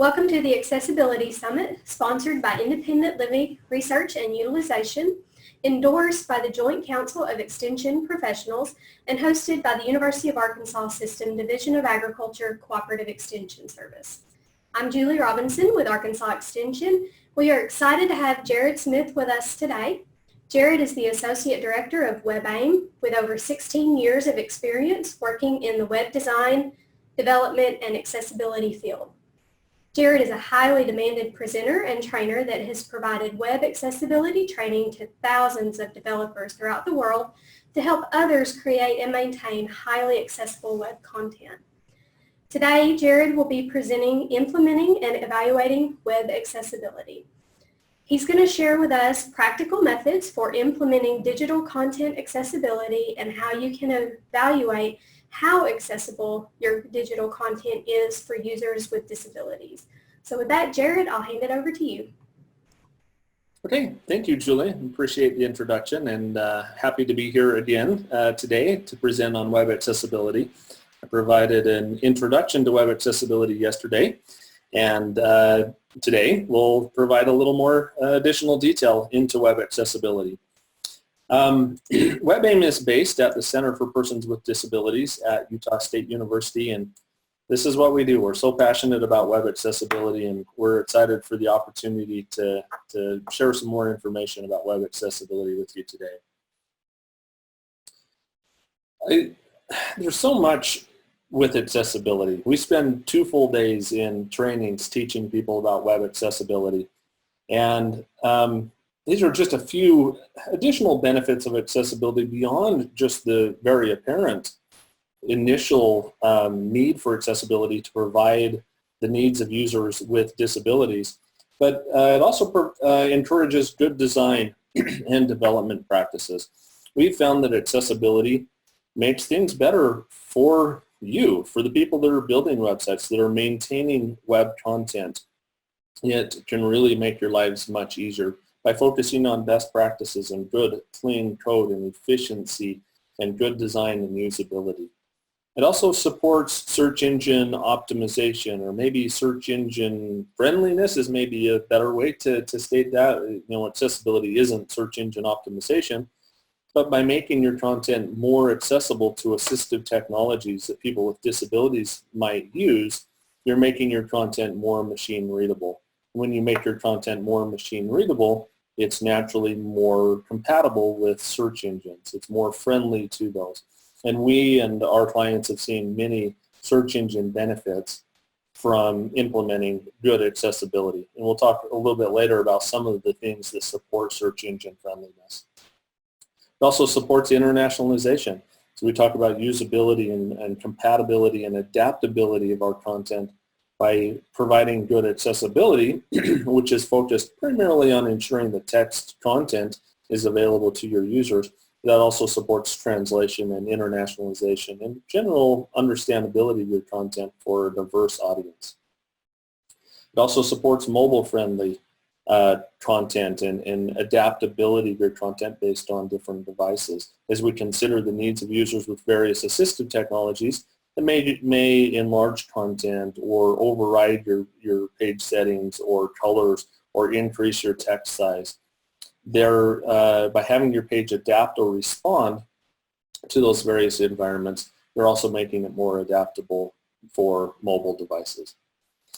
Welcome to the Accessibility Summit, sponsored by Independent Living Research and Utilization, endorsed by the Joint Council of Extension Professionals, and hosted by the University of Arkansas System Division of Agriculture Cooperative Extension Service. I'm Julie Robinson with Arkansas Extension. We are excited to have Jared Smith with us today. Jared is the Associate Director of WebAIM with over 16 years of experience working in the web design, development, and accessibility field. Jared is a highly demanded presenter and trainer that has provided web accessibility training to thousands of developers throughout the world to help others create and maintain highly accessible web content. Today, Jared will be presenting Implementing and Evaluating Web Accessibility. He's going to share with us practical methods for implementing digital content accessibility and how you can evaluate how accessible your digital content is for users with disabilities. So with that, Jared, I'll hand it over to you. Okay, thank you, Julie. Appreciate the introduction and happy to be here again today to present on web accessibility. I provided an introduction to web accessibility yesterday, and today we'll provide a little more additional detail into web accessibility. WebAIM is based at the Center for Persons with Disabilities at Utah State University, and this is what we do. We're so passionate about web accessibility, and we're excited for the opportunity to share some more information about web accessibility with you today. There's so much with accessibility. We spend 2 full days in trainings teaching people about web accessibility, and these are just a few additional benefits of accessibility beyond just the very apparent initial need for accessibility to provide the needs of users with disabilities. But it also encourages good design and development practices. We've found that accessibility makes things better for you, for the people that are building websites, that are maintaining web content. It can really make your lives much easier by focusing on best practices and good, clean code and efficiency and good design and usability. It also supports search engine optimization, or maybe search engine friendliness is maybe a better way to state that. You know, accessibility isn't search engine optimization, but by making your content more accessible to assistive technologies that people with disabilities might use, you're making your content more machine readable. When you make your content more machine readable, it's naturally more compatible with search engines. It's more friendly to those. And we and our clients have seen many search engine benefits from implementing good accessibility. And we'll talk a little bit later about some of the things that support search engine friendliness. It also supports internationalization. So we talk about usability and compatibility and adaptability of our content by providing good accessibility, which is focused primarily on ensuring the text content is available to your users. That also supports translation and internationalization and general understandability of your content for a diverse audience. It also supports mobile-friendly content and adaptability of your content based on different devices, as we consider the needs of users with various assistive technologies that may enlarge content or override your page settings or colors or increase your text size. By having your page adapt or respond to those various environments, you're also making it more adaptable for mobile devices.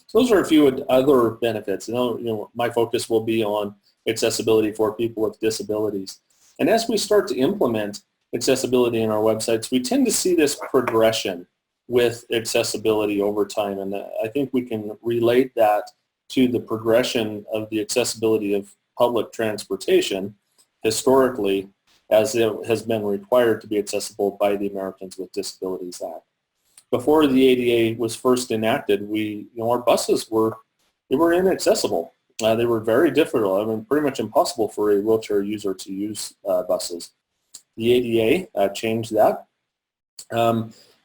So those are a few other benefits. You know, my focus will be on accessibility for people with disabilities. And as we start to implement accessibility in our websites, we tend to see this progression with accessibility over time, and I think we can relate that to the progression of the accessibility of public transportation historically, as it has been required to be accessible by the Americans with Disabilities Act. Before the ADA was first enacted, our buses were inaccessible. They were very difficult. I mean, pretty much impossible for a wheelchair user to use buses. The ADA changed that.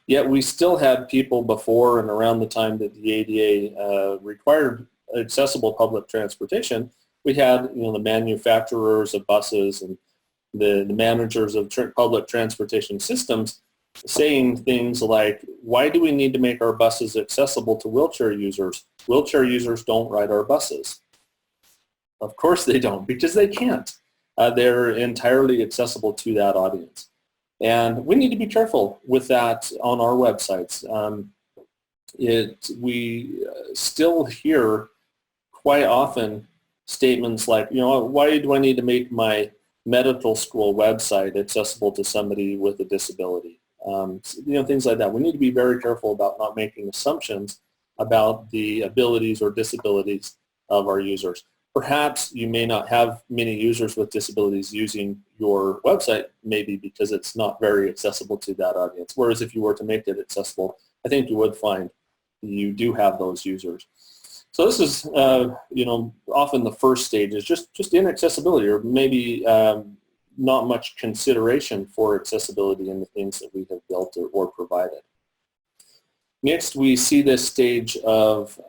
Yet we still had people before and around the time that the ADA required accessible public transportation. We had, the manufacturers of buses and the managers of public transportation systems saying things like, why do we need to make our buses accessible to wheelchair users? Wheelchair users don't ride our buses. Of course they don't, because they can't. They're entirely accessible to that audience. And we need to be careful with that on our websites. We still hear quite often statements like, why do I need to make my medical school website accessible to somebody with a disability? Things like that. We need to be very careful about not making assumptions about the abilities or disabilities of our users. Perhaps you may not have many users with disabilities using your website, maybe because it's not very accessible to that audience. Whereas if you were to make it accessible, I think you would find you do have those users. So this is, often the first stage is just inaccessibility, or maybe not much consideration for accessibility in the things that we have built or provided. Next, we see this stage of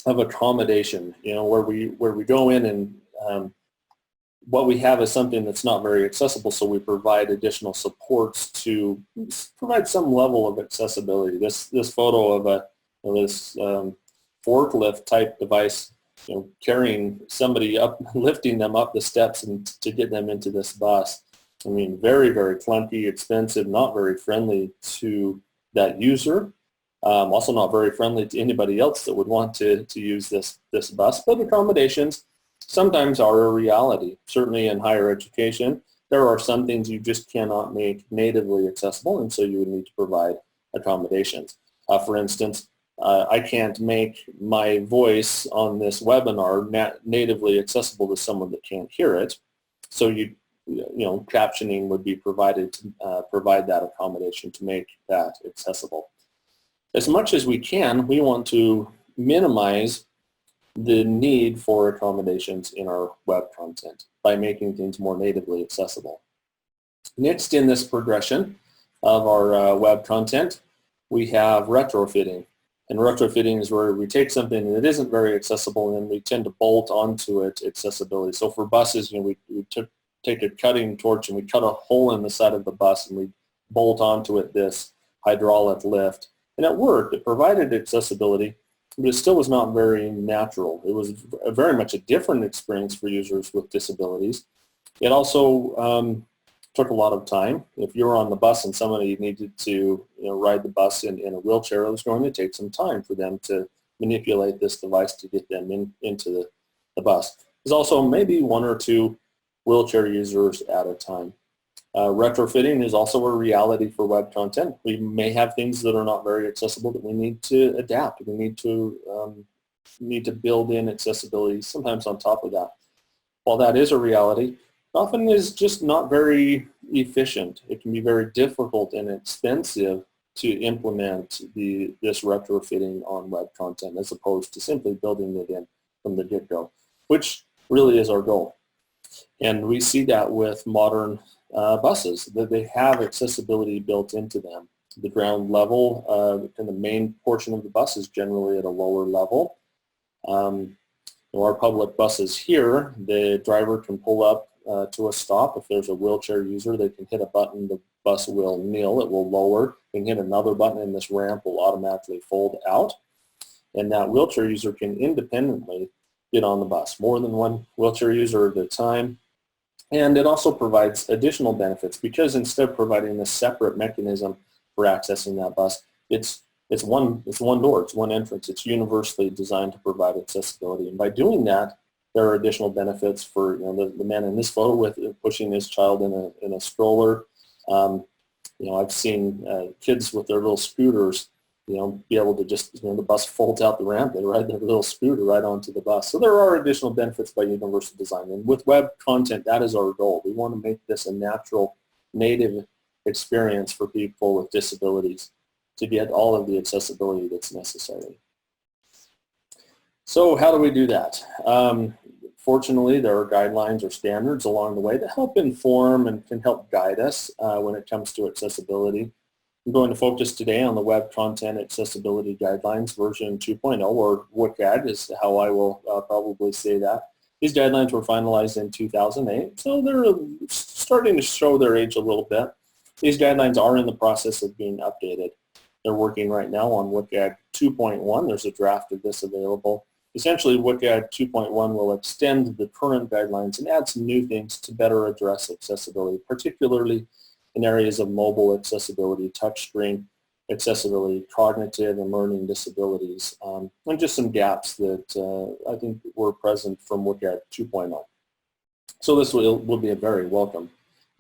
accommodation, where we go in and what we have is something that's not very accessible, so we provide additional supports to provide some level of accessibility. This photo of this forklift type device, carrying somebody up, lifting them up the steps and to get them into this bus. I mean, very, very clunky, expensive, not very friendly to that user. Also not very friendly to anybody else that would want to use this bus. But accommodations sometimes are a reality. Certainly in higher education, there are some things you just cannot make natively accessible, and so you would need to provide accommodations. For instance, I can't make my voice on this webinar natively accessible to someone that can't hear it. So captioning would be provided to provide that accommodation to make that accessible. As much as we can, we want to minimize the need for accommodations in our web content by making things more natively accessible. Next in this progression of our web content, we have retrofitting. And retrofitting is where we take something that isn't very accessible and we tend to bolt onto it accessibility. So for buses, we take a cutting torch and we cut a hole in the side of the bus and we bolt onto it this hydraulic lift. And it worked. It provided accessibility, but it still was not very natural. It was very much a different experience for users with disabilities. It also took a lot of time. If you were on the bus and somebody needed to ride the bus in a wheelchair, it was going to take some time for them to manipulate this device to get them into the bus. There's also maybe one or two wheelchair users at a time. Retrofitting is also a reality for web content. We may have things that are not very accessible that we need to adapt. We need to build in accessibility sometimes on top of that. While that is a reality, it often is just not very efficient. It can be very difficult and expensive to implement this retrofitting on web content as opposed to simply building it in from the get-go, which really is our goal. And we see that with modern buses, that they have accessibility built into them. The ground level and the main portion of the bus is generally at a lower level. Our public buses here, the driver can pull up to a stop. If there's a wheelchair user, they can hit a button, the bus will kneel, it will lower. They can hit another button and this ramp will automatically fold out. And that wheelchair user can independently get on the bus, more than one wheelchair user at a time. And it also provides additional benefits because instead of providing a separate mechanism for accessing that bus, it's one door, it's one entrance. It's universally designed to provide accessibility. And by doing that, there are additional benefits for the man in this photo with pushing his child in a stroller. I've seen kids with their little scooters be able to just, the bus folds out the ramp, they ride their little scooter right onto the bus. So there are additional benefits by universal design. And with web content, that is our goal. We want to make this a natural, native experience for people with disabilities to get all of the accessibility that's necessary. So how do we do that? Fortunately, there are guidelines or standards along the way that help inform and can help guide us when it comes to accessibility. I'm going to focus today on the Web Content Accessibility Guidelines version 2.0, or WCAG is how I will probably say that. These guidelines were finalized in 2008, so they're starting to show their age a little bit. These guidelines are in the process of being updated. They're working right now on WCAG 2.1. There's a draft of this available. Essentially, WCAG 2.1 will extend the current guidelines and add some new things to better address accessibility, particularly in areas of mobile accessibility, touchscreen accessibility, cognitive and learning disabilities, and just some gaps that I think were present from WCAG 2.0. So this will be a very welcome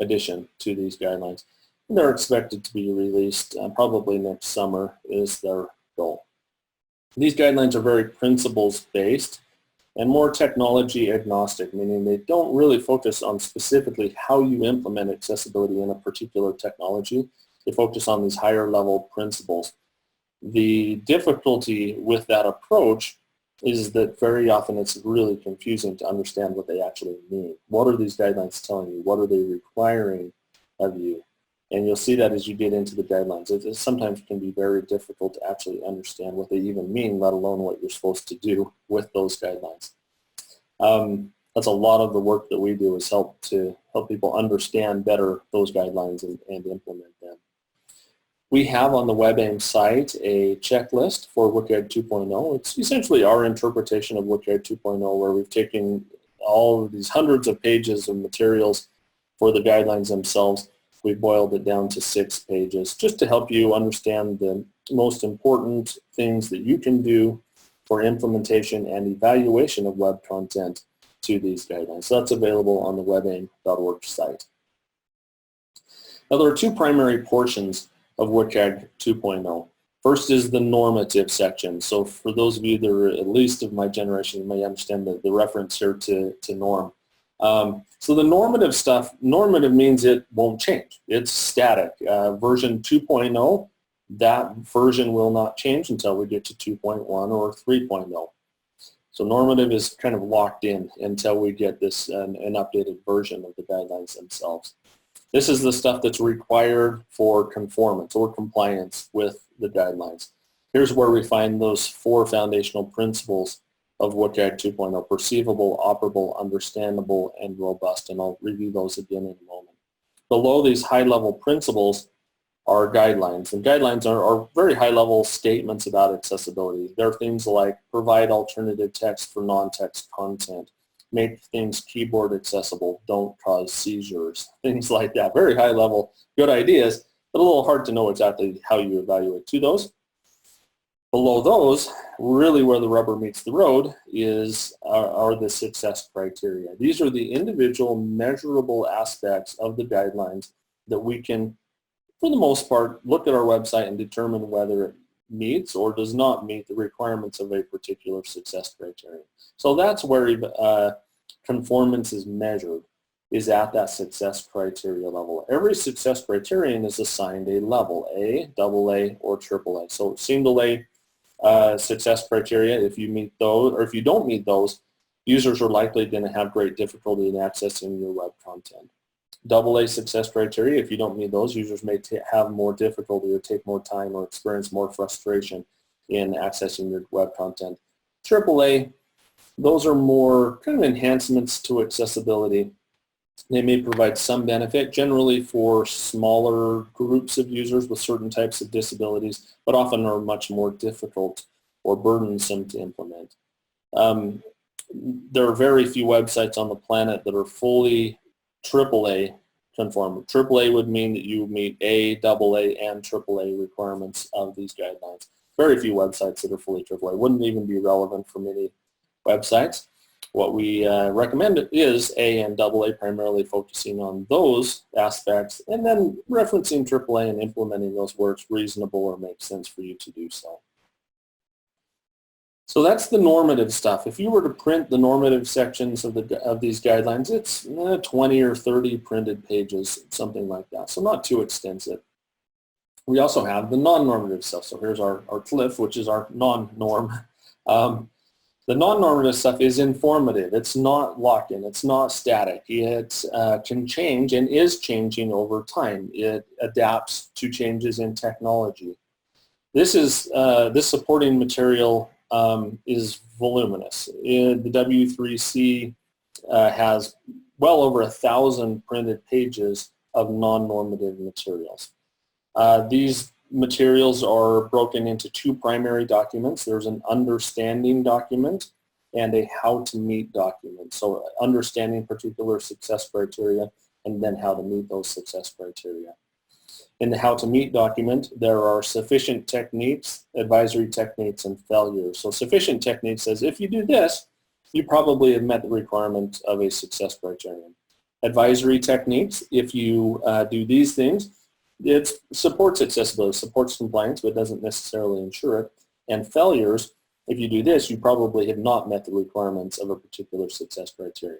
addition to these guidelines. And they're expected to be released probably next summer is their goal. These guidelines are very principles-based and more technology agnostic, meaning they don't really focus on specifically how you implement accessibility in a particular technology. They focus on these higher level principles. The difficulty with that approach is that very often it's really confusing to understand what they actually mean. What are these guidelines telling you? What are they requiring of you? And you'll see that as you get into the guidelines. It sometimes can be very difficult to actually understand what they even mean, let alone what you're supposed to do with those guidelines. That's a lot of the work that we do is help people understand better those guidelines and implement them. We have on the WebAIM site a checklist for WCAG 2.0. It's essentially our interpretation of WCAG 2.0, where we've taken all of these hundreds of pages of materials for the guidelines themselves. We've boiled it down to 6 pages just to help you understand the most important things that you can do for implementation and evaluation of web content to these guidelines. So that's available on the webaim.org site. Now there are 2 primary portions of WCAG 2.0. First is the normative section. So for those of you that are at least of my generation, you may understand the reference here to norm. So the normative stuff, normative means it won't change. It's static. Version 2.0, that version will not change until we get to 2.1 or 3.0. So normative is kind of locked in until we get this an updated version of the guidelines themselves. This is the stuff that's required for conformance or compliance with the guidelines. Here's where we find those 4 foundational principles of WCAG 2.0, perceivable, operable, understandable, and robust, and I'll review those again in a moment. Below these high-level principles are guidelines, and guidelines are very high-level statements about accessibility. They're things like provide alternative text for non-text content, make things keyboard accessible, don't cause seizures, things like that. Very high-level, good ideas, but a little hard to know exactly how you evaluate to those. Below those, really where the rubber meets the road are the success criteria. These are the individual measurable aspects of the guidelines that we can, for the most part, look at our website and determine whether it meets or does not meet the requirements of a particular success criterion. So that's where conformance is measured, is at that success criteria level. Every success criterion is assigned a level, A, AA, or AAA. So single A success criteria, if you meet those, or if you don't meet those, users are likely going to have great difficulty in accessing your web content. AA success criteria, if you don't meet those, users may have more difficulty or take more time or experience more frustration in accessing your web content. AAA, those are more kind of enhancements to accessibility. They may provide some benefit, generally for smaller groups of users with certain types of disabilities, but often are much more difficult or burdensome to implement. There are very few websites on the planet that are fully AAA conform. AAA would mean that you meet A, AA, and AAA requirements of these guidelines. Very few websites that are fully AAA. Wouldn't even be relevant for many websites. What we recommend is A and AA, primarily focusing on those aspects, and then referencing AAA and implementing those where it's reasonable or makes sense for you to do so. So that's the normative stuff. If you were to print the normative sections of these guidelines, it's 20 or 30 printed pages, something like that, so not too extensive. We also have the non-normative stuff. So here's our CLIF, which is our non-norm. The non-normative stuff is informative. It's not locked in. It's not static. It can change and is changing over time. It adapts to changes in technology. This supporting material is voluminous. The W3C has well over 1,000 printed pages of non-normative materials. These materials are broken into two primary documents. There's an understanding document and a how to meet document. So understanding particular success criteria and then how to meet those success criteria. In the how to meet document, there are sufficient techniques, advisory techniques, and failures. So sufficient techniques says if you do this, you probably have met the requirement of a success criterion. Advisory techniques, if you do these things, it supports accessibility, supports compliance, but doesn't necessarily ensure it. And failures, if you do this, you probably have not met the requirements of a particular success criterion.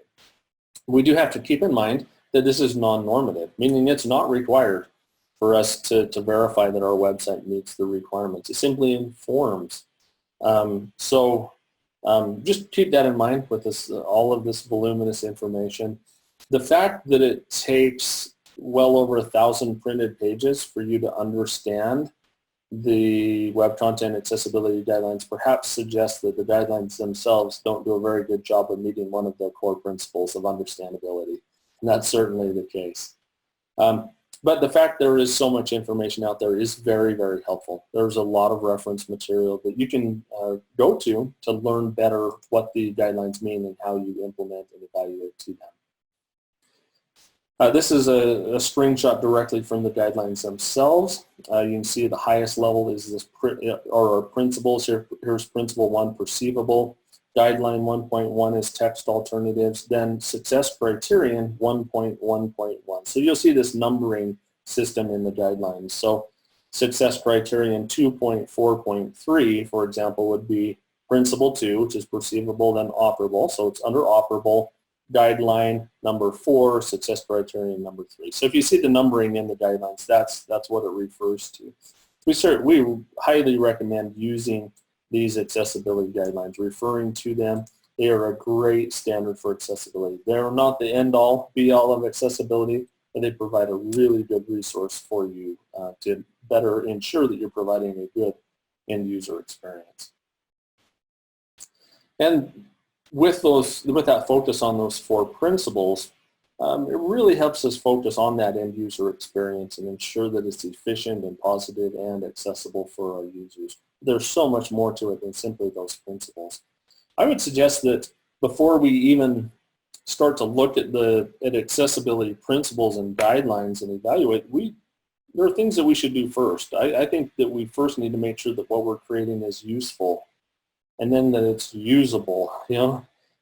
We do have to keep in mind that this is non-normative, meaning it's not required for us to verify that our website meets the requirements. It simply informs. Just keep that in mind with this, all of this voluminous information. The fact that it takes well over 1,000 printed pages for you to understand the web content accessibility guidelines perhaps suggests that the guidelines themselves don't do a very good job of meeting one of the core principles of understandability. And that's certainly the case. But the fact there is so much information out there is very, very helpful. There's a lot of reference material that you can go to learn better what the guidelines mean and how you implement and evaluate to them. This is a screenshot directly from the guidelines themselves. You can see the highest level is this our principles. Here's principle 1, perceivable. Guideline 1.1 is text alternatives. Then success criterion 1.1.1. So you'll see this numbering system in the guidelines. So success criterion 2.4.3, for example, would be principle 2, which is perceivable, then operable. So it's under operable. Guideline number 4, success criterion number 3. So if you see the numbering in the guidelines, that's what it refers to. We highly recommend using these accessibility guidelines, referring to them. They are a great standard for accessibility. They're not the end-all, be-all of accessibility, but they provide a really good resource for you to better ensure that you're providing a good end-user experience. And with that focus on those 4 principles, it really helps us focus on that end-user experience and ensure that it's efficient and positive and accessible for our users. There's so much more to it than simply those principles. I would suggest that before we even start to look at accessibility principles and guidelines and evaluate, there are things that we should do first. I think that we first need to make sure that what we're creating is useful, and then that it's usable,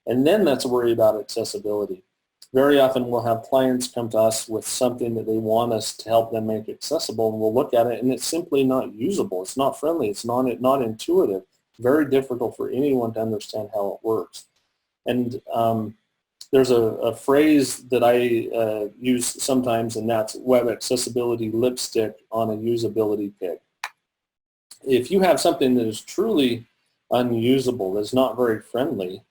and then let's worry about accessibility. Very often we'll have clients come to us with something that they want us to help them make accessible, and we'll look at it and it's simply not usable. It's not friendly. It's not intuitive. Very difficult for anyone to understand how it works. And there's a phrase that I use sometimes, and that's web accessibility lipstick on a usability pig. If you have something that is truly unusable, that's not very friendly,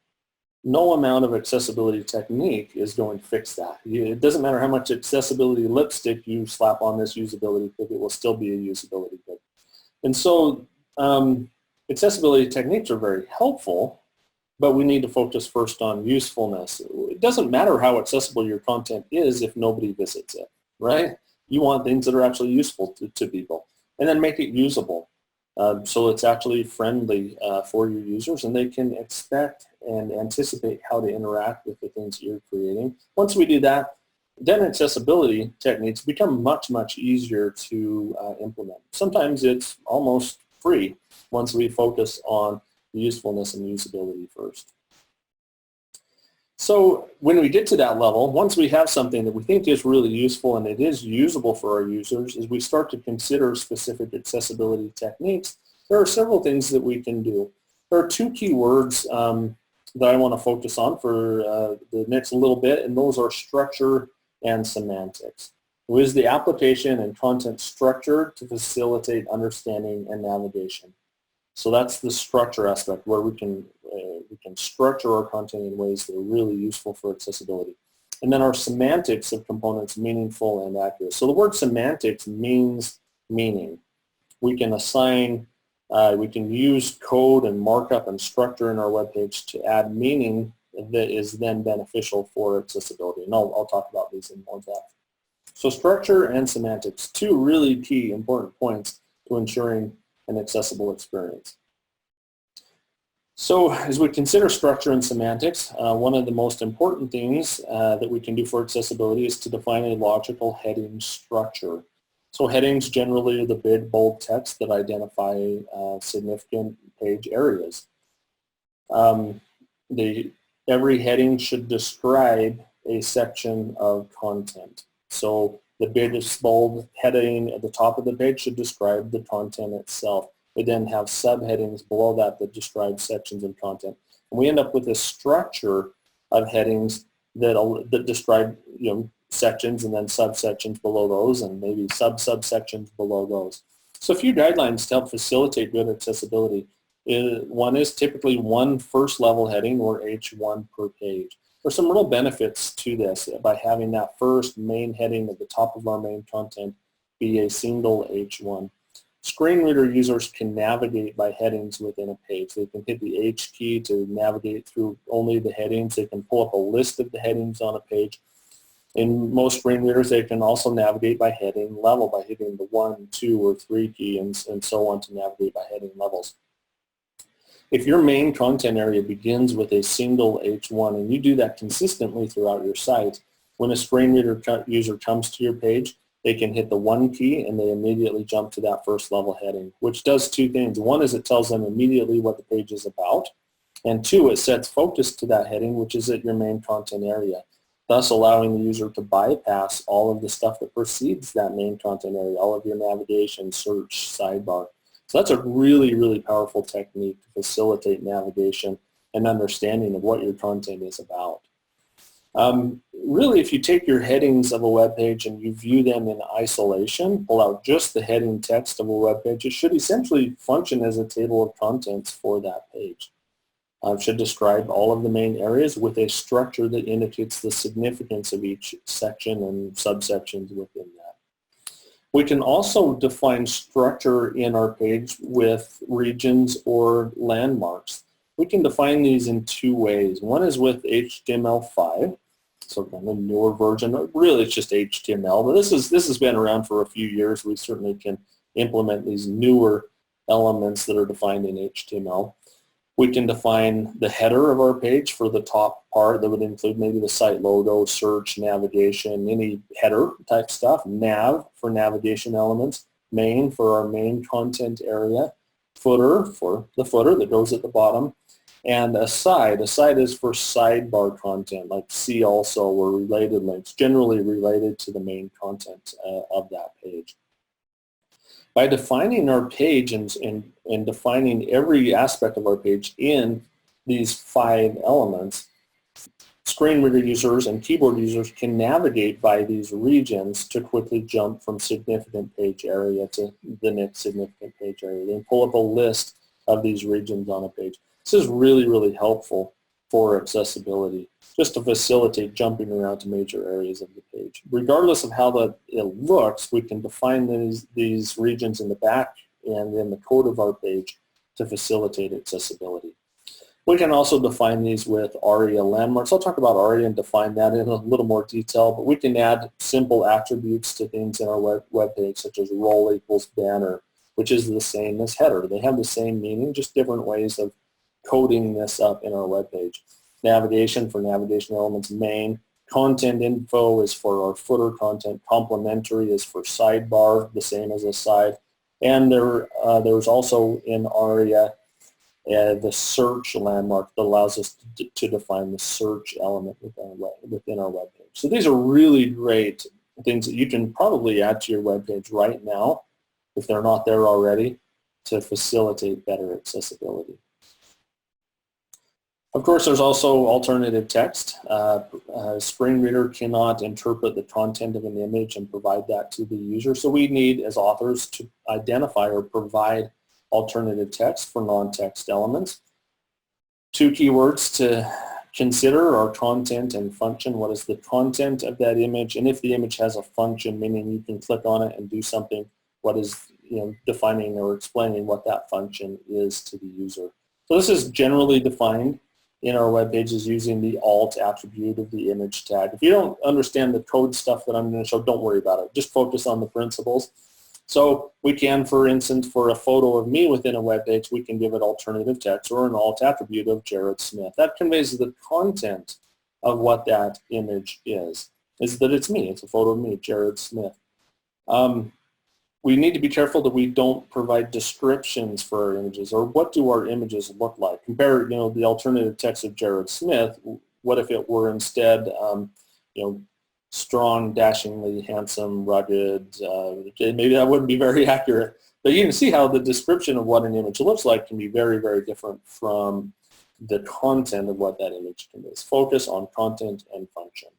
no amount of accessibility technique is going to fix that. It doesn't matter how much accessibility lipstick you slap on this usability pig, it will still be a usability pig. And so accessibility techniques are very helpful, but we need to focus first on usefulness. It doesn't matter how accessible your content is if nobody visits it, right? You want things that are actually useful to people, and then make it usable. So it's actually friendly for your users, and they can expect and anticipate how to interact with the things that you're creating. Once we do that, then accessibility techniques become much, much easier to implement. Sometimes it's almost free once we focus on the usefulness and usability first. So when we get to that level, once we have something that we think is really useful and it is usable for our users, as we start to consider specific accessibility techniques, there are several things that we can do. There are 2 key words that I want to focus on for the next little bit, and those are structure and semantics. It is the application and content structure to facilitate understanding and navigation. So that's the structure aspect, where we can structure our content in ways that are really useful for accessibility. And then our semantics of components, meaningful and accurate. So the word semantics means meaning. We can assign, we can use code and markup and structure in our web page to add meaning that is then beneficial for accessibility. And I'll talk about these in more depth. So structure and semantics, two really key important points to ensuring an accessible experience. So as we consider structure and semantics, one of the most important things that we can do for accessibility is to define a logical heading structure. So headings generally are the big, bold text that identify significant page areas. Every heading should describe a section of content. So the biggest bold heading at the top of the page should describe the content itself. We then have subheadings below that that describe sections of content. And we end up with a structure of headings that describe sections and then subsections below those and maybe subsections below those. So a few guidelines to help facilitate good accessibility. One is typically one first level heading or H1 per page. There's some real benefits to this by having that first main heading at the top of our main content be a single H1. Screen reader users can navigate by headings within a page. They can hit the H key to navigate through only the headings. They can pull up a list of the headings on a page. In most screen readers, they can also navigate by heading level by hitting the 1, 2, or 3 key and so on to navigate by heading levels. If your main content area begins with a single H1 and you do that consistently throughout your site, when a screen reader user comes to your page, they can hit the 1 key and they immediately jump to that first level heading, which does two things. One is it tells them immediately what the page is about, and two, it sets focus to that heading, which is at your main content area, thus allowing the user to bypass all of the stuff that precedes that main content area, all of your navigation, search, sidebar. So that's a really, really powerful technique to facilitate navigation and understanding of what your content is about. Really, if you take your headings of a web page and you view them in isolation, pull out just the heading text of a web page, it should essentially function as a table of contents for that page. It should describe all of the main areas with a structure that indicates the significance of each section and subsections within that. We can also define structure in our page with regions or landmarks. We can define these in two ways. One is with HTML5, so kind of a newer version. Really, it's just HTML, but this has been around for a few years. We certainly can implement these newer elements that are defined in HTML. We can define the header of our page for the top part that would include maybe the site logo, search, navigation, any header type stuff, nav for navigation elements, main for our main content area, footer for the footer that goes at the bottom, and a side. A side is for sidebar content like see also or related links, generally related to the main content of that page. By defining our page and defining every aspect of our page in these 5 elements, screen reader users and keyboard users can navigate by these regions to quickly jump from significant page area to the next significant page area. They can pull up a list of these regions on a page. This is really, really helpful for accessibility, just to facilitate jumping around to major areas of the page. Regardless of how it looks, we can define these regions in the back and in the code of our page to facilitate accessibility. We can also define these with ARIA landmarks. I'll talk about ARIA and define that in a little more detail, but we can add simple attributes to things in our web page, such as role equals banner, which is the same as header. They have the same meaning, just different ways of coding this up in our web page. Navigation for navigation elements, main. Content info is for our footer content. Complementary is for sidebar, the same as a side. And there's also in ARIA the search landmark that allows us to define the search element within our web page. So these are really great things that you can probably add to your web page right now, if they're not there already, to facilitate better accessibility. Of course, there's also alternative text. A screen reader cannot interpret the content of an image and provide that to the user. So we need, as authors, to identify or provide alternative text for non-text elements. 2 keywords to consider are content and function. What is the content of that image? And if the image has a function, meaning you can click on it and do something, what is defining or explaining what that function is to the user. So this is generally defined in our web page is using the alt attribute of the image tag. If you don't understand the code stuff that I'm going to show, don't worry about it. Just focus on the principles. So we can, for instance, for a photo of me within a web page, we can give it alternative text or an alt attribute of Jared Smith. That conveys the content of what that image is that it's me. It's a photo of me, Jared Smith. We need to be careful that we don't provide descriptions for our images, or what do our images look like. Compare, the alternative text of Jared Smith. What if it were instead, strong, dashingly handsome, rugged? Maybe that wouldn't be very accurate. But you can see how the description of what an image looks like can be very, very different from the content of what that image conveys. Focus on content and function.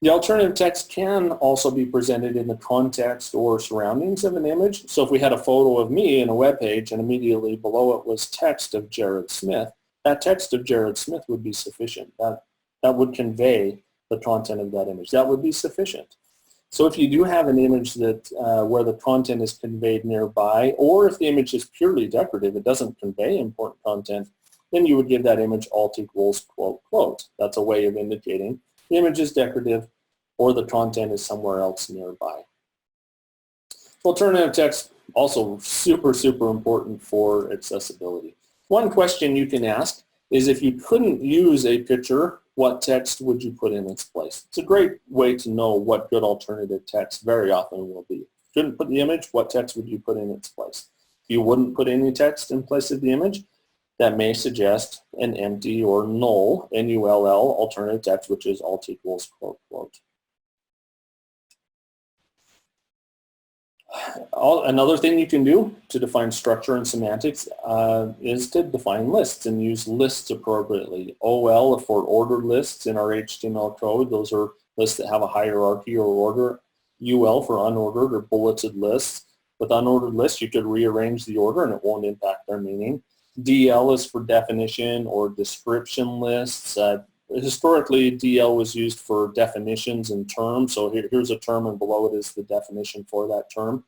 The alternative text can also be presented in the context or surroundings of an image. So if we had a photo of me in a web page and immediately below it was text of Jared Smith, that text of Jared Smith would be sufficient. That would convey the content of that image. That would be sufficient. So if you do have an image that where the content is conveyed nearby, or if the image is purely decorative, it doesn't convey important content, then you would give that image alt equals quote, quote. That's a way of indicating the image is decorative or the content is somewhere else nearby. Alternative text, also super, super important for accessibility. One question you can ask is, if you couldn't use a picture, what text would you put in its place? It's a great way to know what good alternative text very often will be. If you couldn't put the image, what text would you put in its place? If you wouldn't put any text in place of the image, that may suggest an empty or null, N-U-L-L, alternative text, which is alt equals quote, quote. Another thing you can do to define structure and semantics is to define lists and use lists appropriately. OL for ordered lists in our HTML code. Those are lists that have a hierarchy or order. UL for unordered or bulleted lists. With unordered lists, you could rearrange the order and it won't impact their meaning. DL is for definition or description lists. Historically, DL was used for definitions and terms. So here's a term and below it is the definition for that term.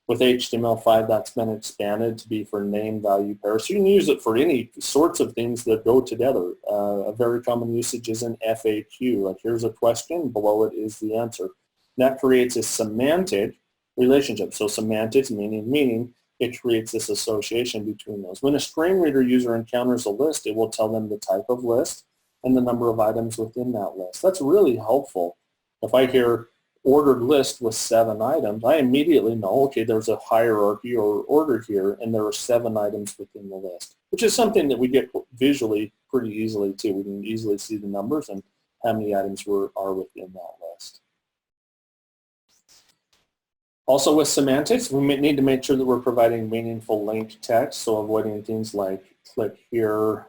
With HTML5, that's been expanded to be for name value pair. So you can use it for any sorts of things that go together. A very common usage is an FAQ. Like, here's a question, below it is the answer. And that creates a semantic relationship. So semantics, meaning, it creates this association between those. When a screen reader user encounters a list, it will tell them the type of list and the number of items within that list. That's really helpful. If I hear ordered list with 7 items, I immediately know, okay, there's a hierarchy or order here, and there are 7 items within the list, which is something that we get visually pretty easily too. We can easily see the numbers and how many items are within that list. Also with semantics, we need to make sure that we're providing meaningful linked text, so avoiding things like click here,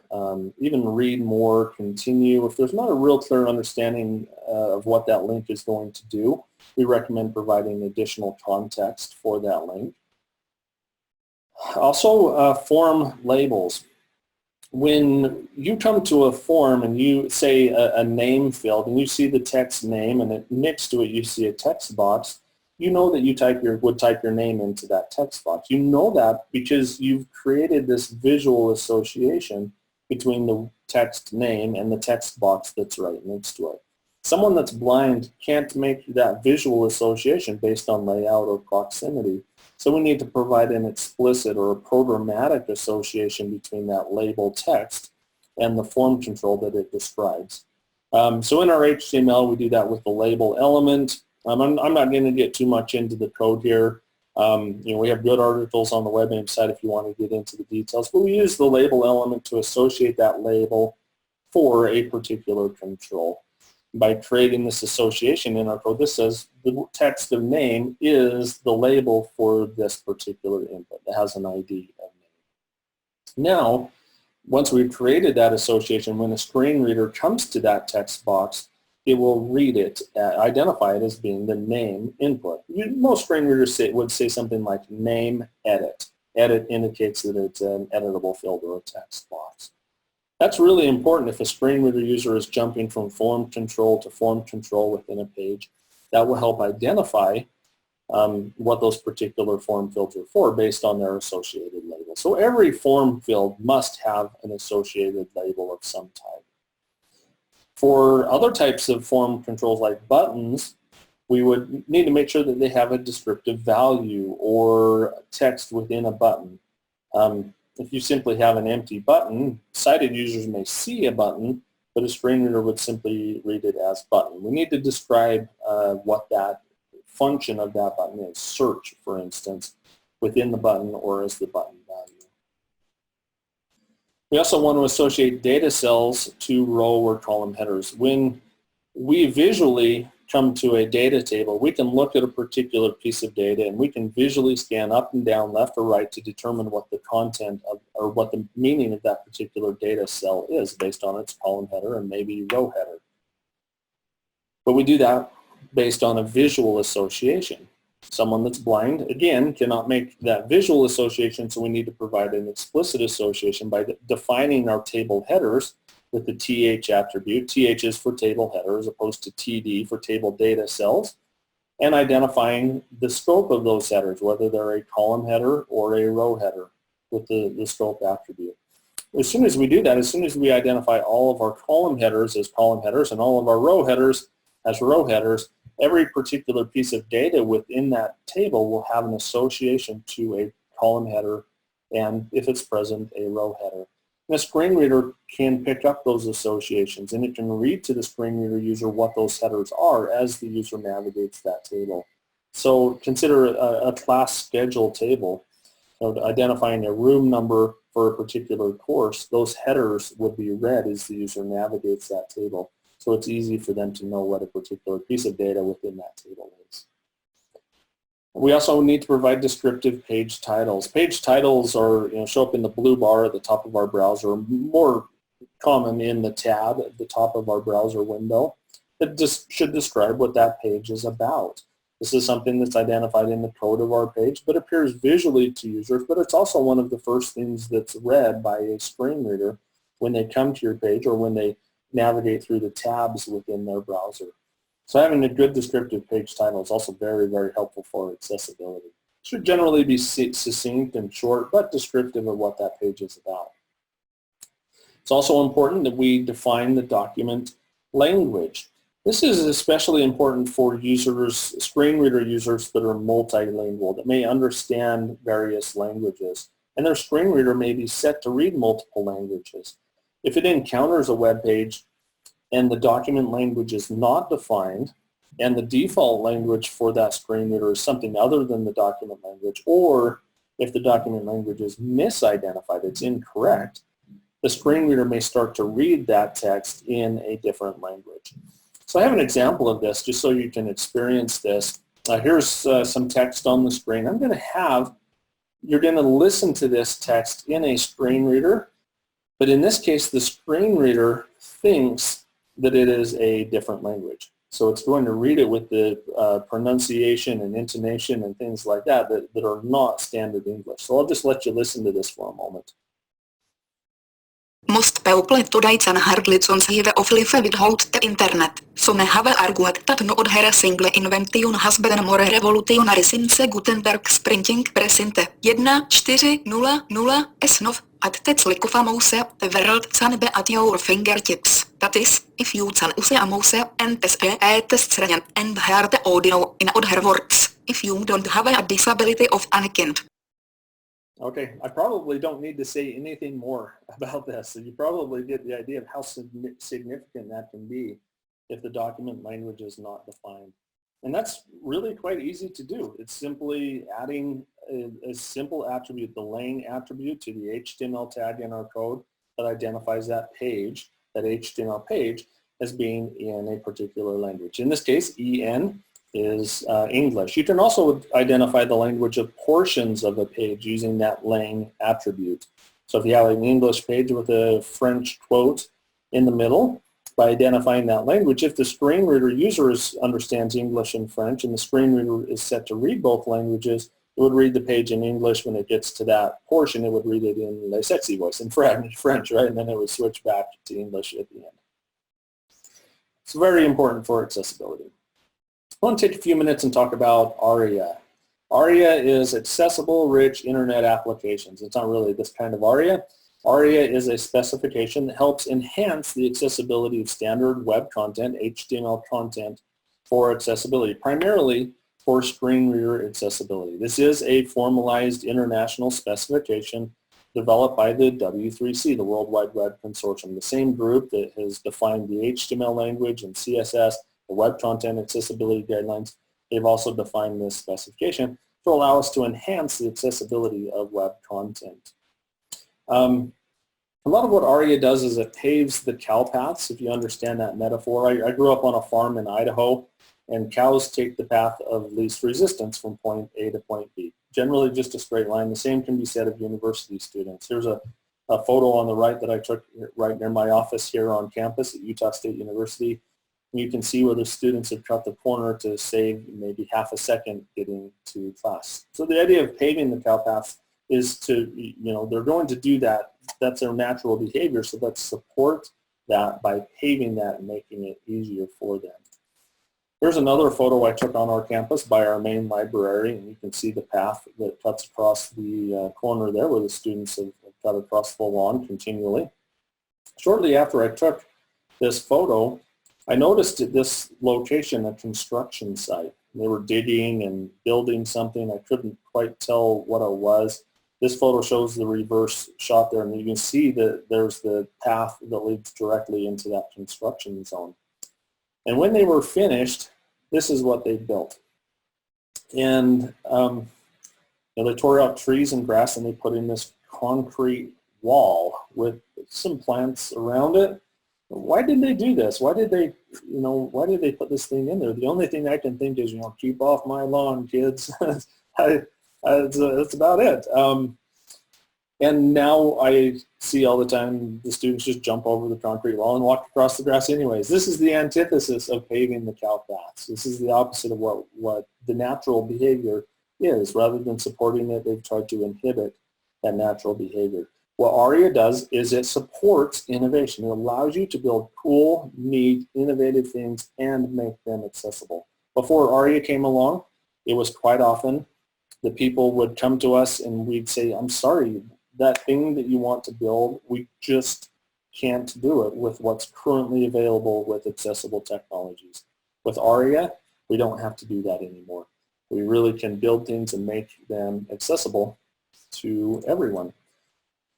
even read more, continue. If there's not a real clear understanding of what that link is going to do, we recommend providing additional context for that link. Also, form labels. When you come to a form and you say a name field and you see the text name and next to it you see a text box, you know that you would type your name into that text box. You know that because you've created this visual association between the text name and the text box that's right next to it. Someone that's blind can't make that visual association based on layout or proximity. So we need to provide an explicit or a programmatic association between that label text and the form control that it describes. So in our HTML, we do that with the label element. I'm not going to get too much into the code here. We have good articles on the WebAIM site if you want to get into the details, but we use the label element to associate that label for a particular control. By creating this association in our code, this says the text of name is the label for this particular input that has an ID of name. Now, once we've created that association, when a screen reader comes to that text box, it will read it, identify it as being the name input. Most screen readers would say something like name edit. Edit indicates that it's an editable field or a text box. That's really important if a screen reader user is jumping from form control to form control within a page. That will help identify what those particular form fields are for based on their associated label. So every form field must have an associated label of of some type. For other types of form controls like buttons, we would need to make sure that they have a descriptive value or text within a button. If you simply have an empty button, sighted users may see a button, but a screen reader would simply read it as button. We need to describe what that function of that button is. Search, for instance, within the button or as the button value. We also want to associate data cells to row or column headers. When we visually come to a data table, we can look at a particular piece of data and we can visually scan up and down, left or right, to determine what the content of, or what the meaning of that particular data cell is based on its column header and maybe row header. But we do that based on a visual association. Someone that's blind, again, cannot make that visual association, so we need to provide an explicit association by defining our table headers with the TH attribute. TH is for table header as opposed to TD for table data cells, and identifying the scope of those headers, whether they're a column header or a row header with the scope attribute. As soon as we do that, as soon as we identify all of our column headers as column headers and all of our row headers as row headers, every particular piece of data within that table will have an association to a column header and, if it's present, a row header. And a screen reader can pick up those associations, and it can read to the screen reader user what those headers are as the user navigates that table. So consider a class schedule table. So identifying a room number for a particular course, those headers would be read as the user navigates that table. So it's easy for them to know what a particular piece of data within that table is. We also need to provide descriptive page titles. Page titles are, show up in the blue bar at the top of our browser, more common in the tab at the top of our browser window. It just should describe what that page is about. This is something that's identified in the code of our page, but appears visually to users, but it's also one of the first things that's read by a screen reader when they come to your page or when they navigate through the tabs within their browser. So having a good descriptive page title is also very, very helpful for accessibility. It should generally be succinct and short, but descriptive of what that page is about. It's also important that we define the document language. This is especially important for users, screen reader users that are multilingual, that may understand various languages, and their screen reader may be set to read multiple languages. If it encounters a web page and the document language is not defined, and the default language for that screen reader is something other than the document language, or if the document language is misidentified, it's incorrect, the screen reader may start to read that text in a different language. So I have an example of this just so you can experience this. Here's some text on the screen. You're going to listen to this text in a screen reader, but in this case the screen reader thinks that it is a different language. So it's going to read it with the pronunciation and intonation and things like that are not standard English. So I'll just let you listen to this for a moment. Most people today can hardly conceive of life without the internet. Some have argued that no other single invention has been more revolutionary since Gutenberg's printing press in 1400 s9 at the click of a mouse, the world can be at your fingertips. That is, if you can use a mouse and screen and hear the audio. In other words, if you don't have a disability of any kind. Okay, I probably don't need to say anything more about this. So you probably get the idea of how significant that can be if the document language is not defined. And that's really quite easy to do. It's simply adding a simple attribute, the lang attribute, to the HTML tag in our code that identifies that page, that HTML page, as being in a particular language. In this case, EN is English. You can also identify the language of portions of a page using that lang attribute. So if you have an English page with a French quote in the middle, by identifying that language, if the screen reader user understands English and French and the screen reader is set to read both languages, it would read the page in English. When it gets to that portion, it would read it in Le Sexy Voice, in French, right? And then it would switch back to English at the end. It's very important for accessibility. I want to take a few minutes and talk about ARIA. ARIA is Accessible Rich Internet Applications. It's not really this kind of ARIA. ARIA is a specification that helps enhance the accessibility of standard web content, HTML content, for accessibility, primarily for screen reader accessibility. This is a formalized international specification developed by the W3C, the World Wide Web Consortium, the same group that has defined the HTML language and CSS, the Web Content Accessibility Guidelines. They've also defined this specification to allow us to enhance the accessibility of web content. A lot of what ARIA does is it paves the cow paths, if you understand that metaphor. I grew up on a farm in Idaho, and cows take the path of least resistance from point A to point B. Generally just a straight line. The same can be said of university students. Here's a photo on the right that I took right near my office here on campus at Utah State University. You can see where the students have cut the corner to save maybe half a second getting to class. So the idea of paving the cow paths is to, they're going to do that. That's their natural behavior, so let's support that by paving that and making it easier for them. Here's another photo I took on our campus by our main library, and you can see the path that cuts across the corner there where the students have cut across the lawn continually. Shortly after I took this photo, I noticed at this location a construction site. They were digging and building something. I couldn't quite tell what it was. This photo shows the reverse shot there, and you can see that there's the path that leads directly into that construction zone. And when they were finished, this is what they built. And they tore out trees and grass, and they put in this concrete wall with some plants around it. Why did they do this? Why did they, why did they put this thing in there? The only thing I can think is, keep off my lawn, kids. That's about it. And now I see all the time the students just jump over the concrete wall and walk across the grass anyways. This is the antithesis of paving the cow paths. This is the opposite of what the natural behavior is. Rather than supporting it, they've tried to inhibit that natural behavior. What ARIA does is it supports innovation. It allows you to build cool, neat, innovative things and make them accessible. Before ARIA came along, it was quite often the people would come to us and we'd say, I'm sorry, that thing that you want to build, we just can't do it with what's currently available with accessible technologies. With ARIA, we don't have to do that anymore. We really can build things and make them accessible to everyone.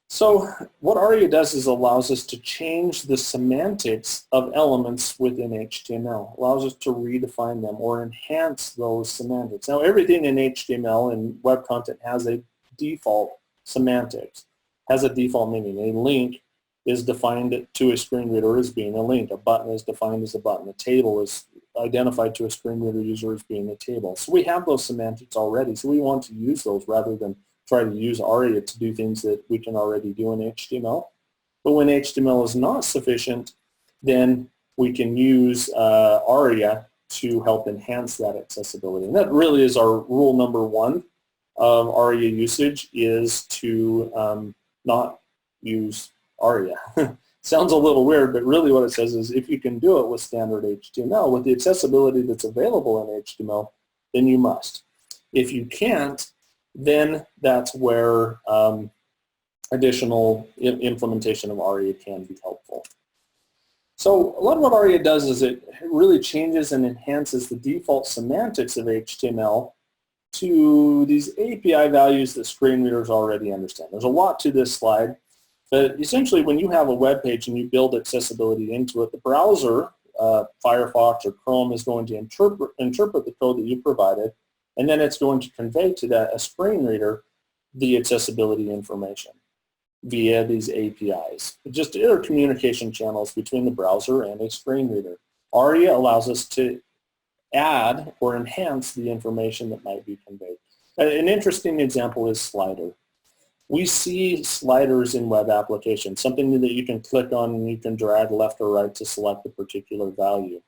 So what ARIA does is allows us to change the semantics of elements within HTML, allows us to redefine them or enhance those semantics. Now everything in HTML and web content has a default semantics, has a default meaning. A link is defined to a screen reader as being a link. A button is defined as a button. A table is identified to a screen reader user as being a table. So we have those semantics already, so we want to use those rather than try to use ARIA to do things that we can already do in HTML. But when HTML is not sufficient, then we can use ARIA to help enhance that accessibility. And that really is our rule number one of ARIA usage, is to not use ARIA. Sounds a little weird, but really what it says is if you can do it with standard HTML, with the accessibility that's available in HTML, then you must. If you can't, then that's where additional implementation of ARIA can be helpful. So a lot of what ARIA does is it really changes and enhances the default semantics of HTML to these API values that screen readers already understand. There's a lot to this slide, but essentially when you have a web page and you build accessibility into it, the browser, Firefox or Chrome, is going to interpret the code that you provided, and then it's going to convey to a screen reader the accessibility information via these APIs. Just intercommunication channels between the browser and a screen reader. ARIA allows us to add or enhance the information that might be conveyed. An interesting example is slider. We see sliders in web applications, something that you can click on and you can drag left or right to select a particular value.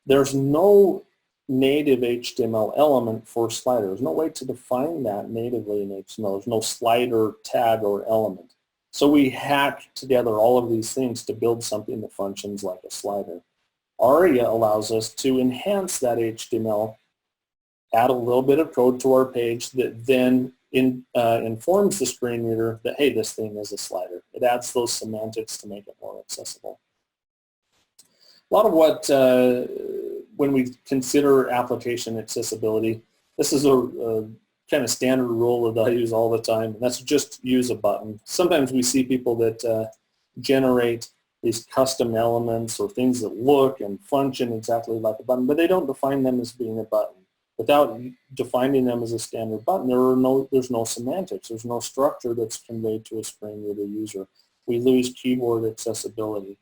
There's no native HTML element for slider. There's no way to define that natively in HTML. There's no slider tag or element. So we hack together all of these things to build something that functions like a slider. ARIA allows us to enhance that HTML, add a little bit of code to our page that then informs the screen reader that, hey, this thing is a slider. It adds those semantics to make it more accessible. A lot of what, when we consider application accessibility, this is a kind of standard rule that I use all the time, and that's just use a button. Sometimes we see people that generate these custom elements or things that look and function exactly like a button, but they don't define them as being a button. Without defining them as a standard button, there's no semantics. There's no structure that's conveyed to a screen reader user. We lose keyboard accessibility.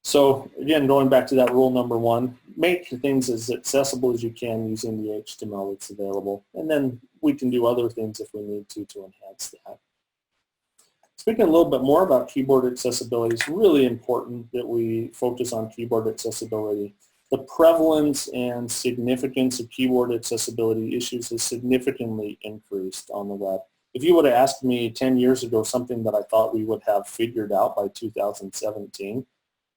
So again, going back to that rule number 1, make things as accessible as you can using the HTML that's available, and then we can do other things if we need to enhance that. Speaking a little bit more about keyboard accessibility, it's really important that we focus on keyboard accessibility. The prevalence and significance of keyboard accessibility issues has significantly increased on the web. If you would have asked me 10 years ago something that I thought we would have figured out by 2017,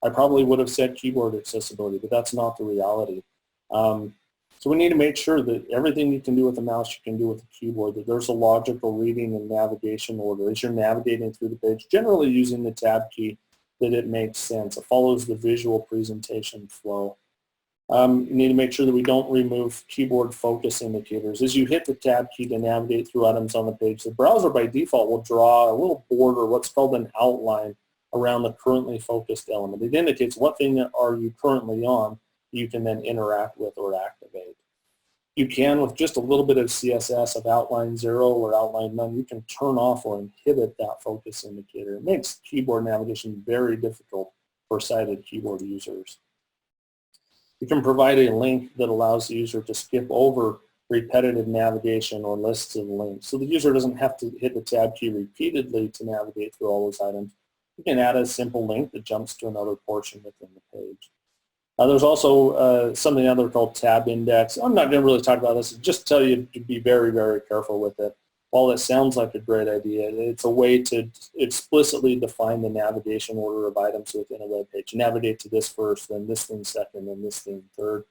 I probably would have said keyboard accessibility, but that's not the reality. So we need to make sure that everything you can do with a mouse, you can do with a keyboard, that there's a logical reading and navigation order as you're navigating through the page, generally using the tab key, that it makes sense. It follows the visual presentation flow. You need to make sure that we don't remove keyboard focus indicators. As you hit the tab key to navigate through items on the page, the browser by default will draw a little border, what's called an outline, around the currently focused element. It indicates what thing are you currently on you can then interact with or activate. You can, with just a little bit of CSS of outline 0 or outline none, you can turn off or inhibit that focus indicator. It makes keyboard navigation very difficult for sighted keyboard users. You can provide a link that allows the user to skip over repetitive navigation or lists of links. So the user doesn't have to hit the tab key repeatedly to navigate through all those items. You can add a simple link that jumps to another portion within the page. There's also something other called tab index. I'm not going to really talk about this. Just tell you to be very, very careful with it. While it sounds like a great idea, it's a way to explicitly define the navigation order of items within a web page. Navigate to this first, then this thing second, then this thing third.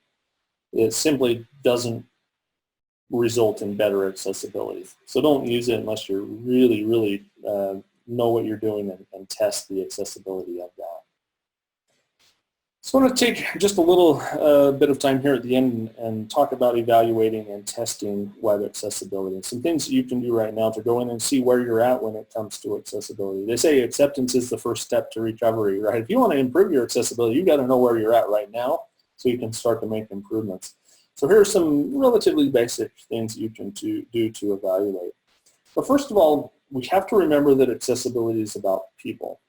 It simply doesn't result in better accessibility. So don't use it unless you really, really know what you're doing and test the accessibility of that. So I want to take just a little bit of time here at the end and talk about evaluating and testing web accessibility. Some things that you can do right now to go in and see where you're at when it comes to accessibility. They say acceptance is the first step to recovery, right? If you want to improve your accessibility, you've got to know where you're at right now so you can start to make improvements. So here are some relatively basic things that you can do to evaluate. But first of all, we have to remember that accessibility is about people.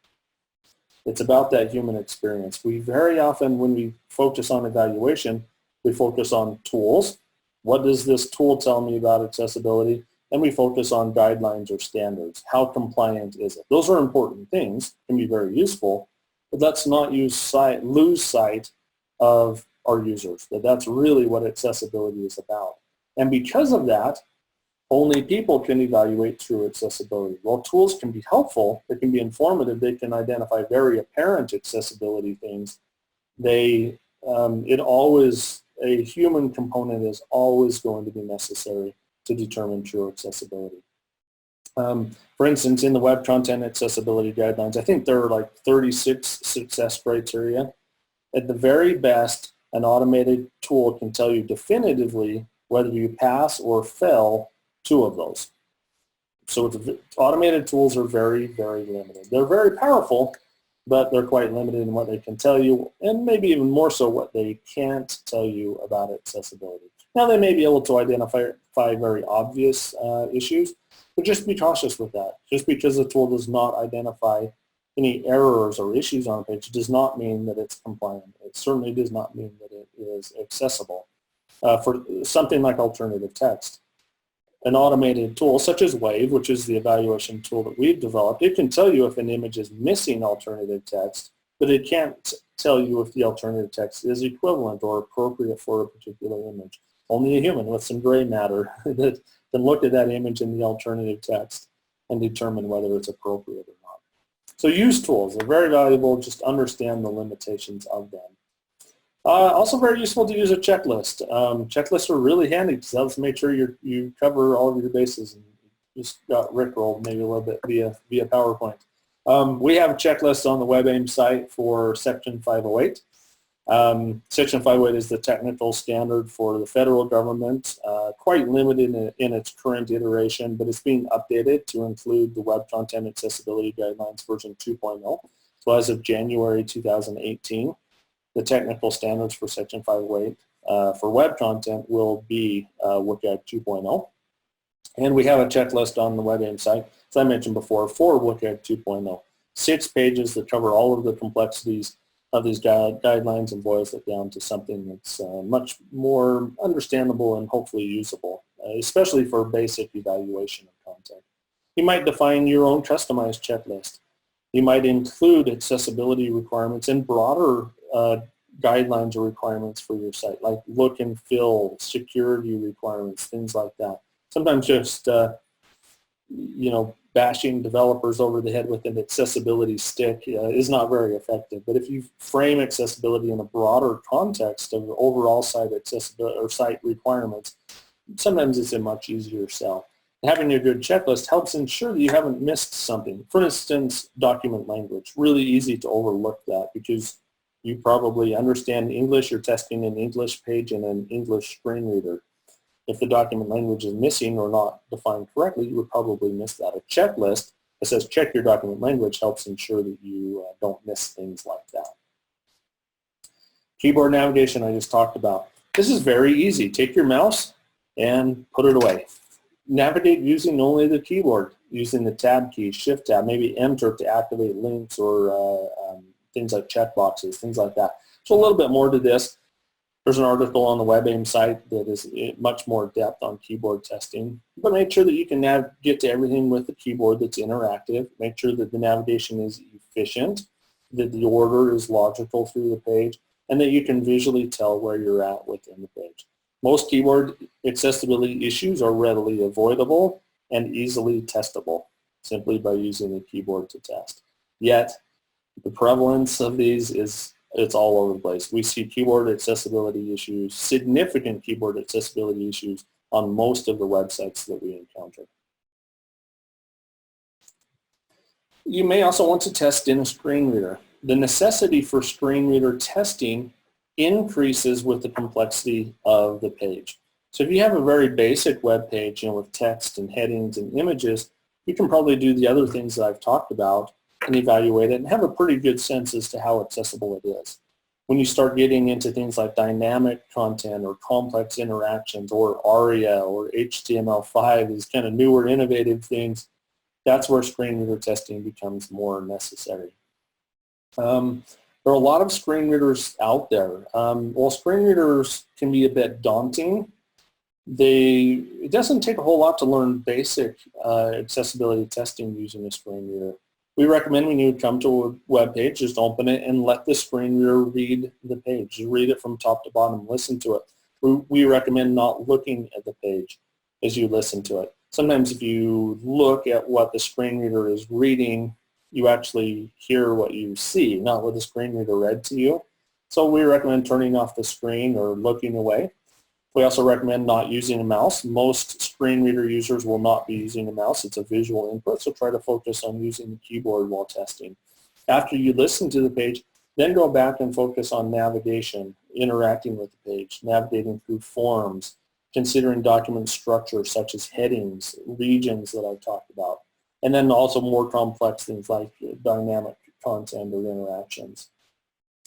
It's about that human experience. We very often, when we focus on evaluation, we focus on tools. What does this tool tell me about accessibility? And we focus on guidelines or standards. How compliant is it? Those are important things, can be very useful, but let's not lose sight of our users. That's really what accessibility is about. And because of that, only people can evaluate true accessibility. While tools can be helpful, they can be informative, they can identify very apparent accessibility things, a human component is always going to be necessary to determine true accessibility. For instance, in the Web Content Accessibility Guidelines, I think there are like 36 success criteria. At the very best, an automated tool can tell you definitively whether you pass or fail 2 of those. So automated tools are very, very limited. They're very powerful, but they're quite limited in what they can tell you, and maybe even more so what they can't tell you about accessibility. Now, they may be able to identify very obvious issues, but just be cautious with that. Just because the tool does not identify any errors or issues on a page does not mean that it's compliant. It certainly does not mean that it is accessible. For something like alternative text, an automated tool such as Wave, which is the evaluation tool that we've developed, it can tell you if an image is missing alternative text, but it can't tell you if the alternative text is equivalent or appropriate for a particular image. Only a human with some gray matter that can look at that image in the alternative text and determine whether it's appropriate or not. So use tools. They're very valuable. Just understand the limitations of them. Also very useful to use a checklist. Checklists are really handy because that helps make sure you cover all of your bases and just got rickrolled maybe a little bit via PowerPoint. We have a checklist on the WebAIM site for Section 508. Section 508 is the technical standard for the federal government, quite limited in its current iteration, but it's being updated to include the Web Content Accessibility Guidelines version 2.0. So as of January 2018, the technical standards for Section 508 for web content will be WCAG 2.0. And we have a checklist on the WebAIM site, as I mentioned before, for WCAG 2.0. 6 pages that cover all of the complexities of these guidelines and boils it down to something that's much more understandable and hopefully usable, especially for basic evaluation of content. You might define your own customized checklist. You might include accessibility requirements and broader guidelines or requirements for your site, like look and feel, security requirements, things like that. Sometimes just bashing developers over the head with an accessibility stick is not very effective. But if you frame accessibility in a broader context of overall site accessibility or site requirements, sometimes it's a much easier sell. Having a good checklist helps ensure that you haven't missed something. For instance, document language. Really easy to overlook that because you probably understand English. You're testing an English page in an English screen reader. If the document language is missing or not defined correctly, you would probably miss that. A checklist that says check your document language helps ensure that you don't miss things like that. Keyboard navigation I just talked about. This is very easy. Take your mouse and put it away. Navigate using only the keyboard, using the tab key, shift tab, maybe enter to activate links or things like checkboxes, things like that. So a little bit more to this. There's an article on the WebAIM site that is much more depth on keyboard testing. But make sure that you can get to everything with the keyboard that's interactive. Make sure that the navigation is efficient, that the order is logical through the page, and that you can visually tell where you're at within the page. Most keyboard accessibility issues are readily avoidable and easily testable simply by using the keyboard to test. Yet, the prevalence of these it's all over the place. We see keyboard accessibility issues, significant keyboard accessibility issues on most of the websites that we encounter. You may also want to test in a screen reader. The necessity for screen reader testing increases with the complexity of the page. So if you have a very basic web page, with text and headings and images, you can probably do the other things that I've talked about and evaluate it and have a pretty good sense as to how accessible it is. When you start getting into things like dynamic content or complex interactions or ARIA or HTML5, these kind of newer innovative things, that's where screen reader testing becomes more necessary. There are a lot of screen readers out there. While screen readers can be a bit daunting, it doesn't take a whole lot to learn basic accessibility testing using a screen reader. We recommend when you come to a web page, just open it and let the screen reader read the page. Just read it from top to bottom, listen to it. We recommend not looking at the page as you listen to it. Sometimes if you look at what the screen reader is reading, you actually hear what you see, not what the screen reader read to you. So we recommend turning off the screen or looking away. We also recommend not using a mouse. Most screen reader users will not be using a mouse. It's a visual input, so try to focus on using the keyboard while testing. After you listen to the page, then go back and focus on navigation, interacting with the page, navigating through forms, considering document structure such as headings, regions that I've talked about, and then also more complex things like dynamic content or interactions.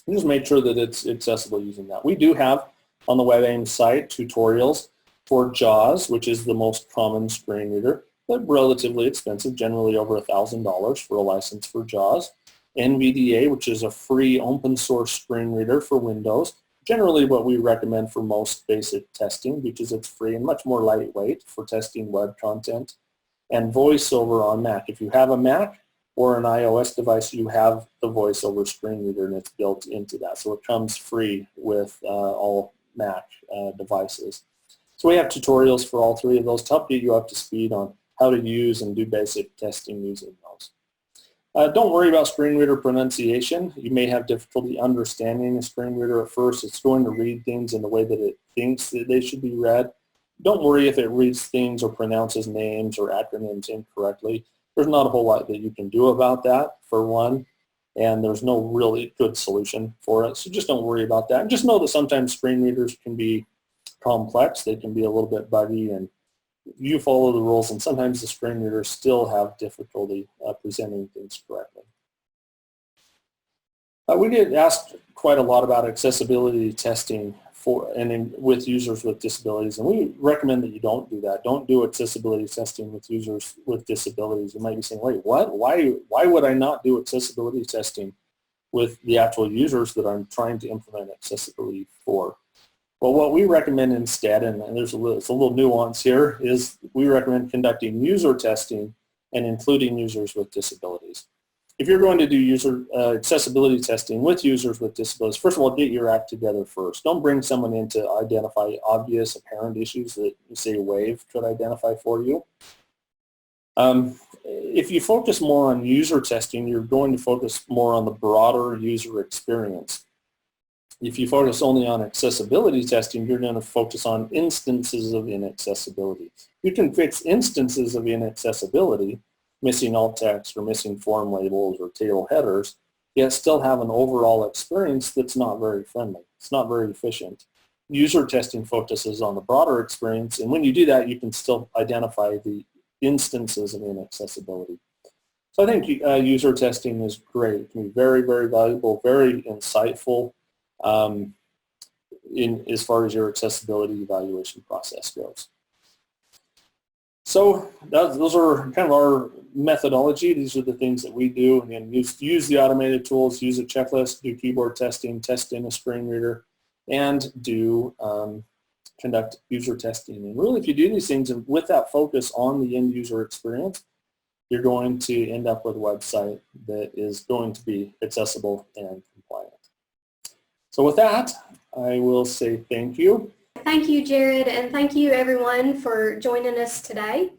And just make sure that it's accessible using that. We do have on the WebAIM site tutorials for JAWS, which is the most common screen reader, but relatively expensive, generally over $1,000 for a license for JAWS. NVDA, which is a free open source screen reader for Windows, generally what we recommend for most basic testing because it's free and much more lightweight for testing web content. And VoiceOver on Mac. If you have a Mac or an iOS device, you have the VoiceOver screen reader and it's built into that. So it comes free with all Mac devices. So we have tutorials for all three of those to help get you up to speed on how to use and do basic testing using those. Don't worry about screen reader pronunciation. You may have difficulty understanding a screen reader at first. It's going to read things in the way that it thinks that they should be read. don't worry if it reads things or pronounces names or acronyms incorrectly. There's not a whole lot that you can do about that, for one, and there's no really good solution for it. So just don't worry about that. And just know that sometimes screen readers can be complex. They can be a little bit buggy, and you follow the rules, and sometimes the screen readers still have difficulty presenting things correctly. We get asked quite a lot about accessibility testing with users with disabilities, and we recommend that you don't do that. Don't do accessibility testing with users with disabilities. You might be saying, wait, what? Why would I not do accessibility testing with the actual users that I'm trying to implement accessibility for? Well, what we recommend instead, and there's it's a little nuance here, is we recommend conducting user testing and including users with disabilities. If you're going to do user accessibility testing with users with disabilities, first of all, get your act together first. Don't bring someone in to identify obvious, apparent issues that, say, Wave could identify for you. If you focus more on user testing, you're going to focus more on the broader user experience. If you focus only on accessibility testing, you're going to focus on instances of inaccessibility. You can fix instances of inaccessibility, missing alt text or missing form labels or table headers, yet still have an overall experience that's not very friendly. It's not very efficient. User testing focuses on the broader experience, and when you do that, you can still identify the instances of inaccessibility. So I think user testing is great. It can be very, very valuable, very insightful as far as your accessibility evaluation process goes. So those are kind of our methodology. These are the things that we do. And use the automated tools, use a checklist, do keyboard testing, test in a screen reader, and do conduct user testing. And really, if you do these things and with that focus on the end user experience, you're going to end up with a website that is going to be accessible and compliant. So with that, I will say thank you. Thank you, Jared, and thank you everyone for joining us today.